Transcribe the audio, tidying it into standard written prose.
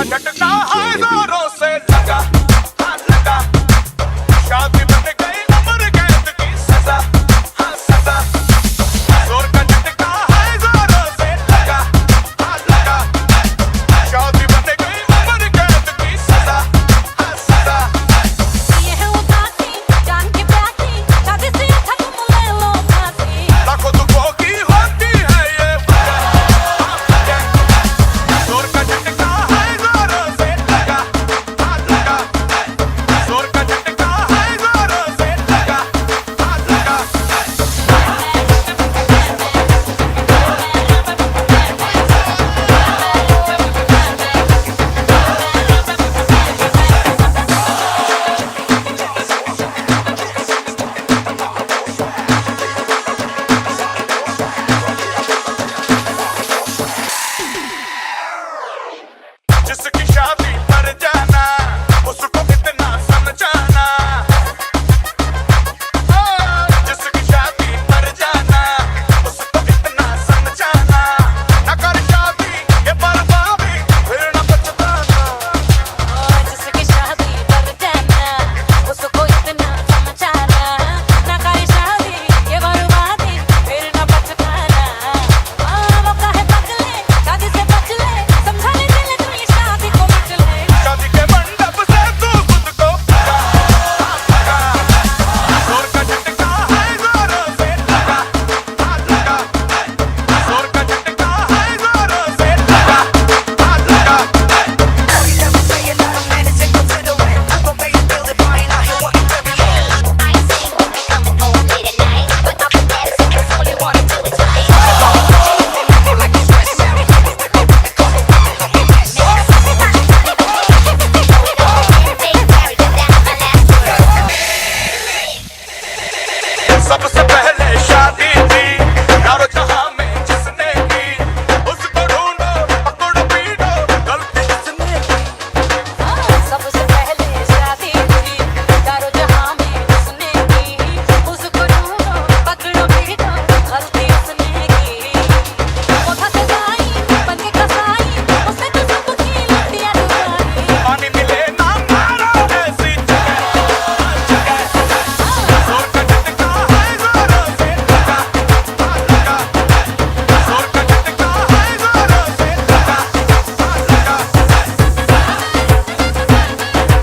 का झटका है जोरों से लगा, हाँ लगा। शादी बन गई उम्र कैद की सजा, हाँ सजा। जोर का झटका है जोरों से लगा, हाँ लगा। शादी बन गई उम्र कैद की सजा, हाँ सजा। ये है वो फांसी, जान के प्यासी, शादी से अच्छा तुम ले लो फांसी। लाखों दुखों की होती है ये वजह, जोर का झटका है जोरों से लगा, हाँ लगा। जोर का झटका है जोरों से लगा, हाँ लगा। जिसकी शादी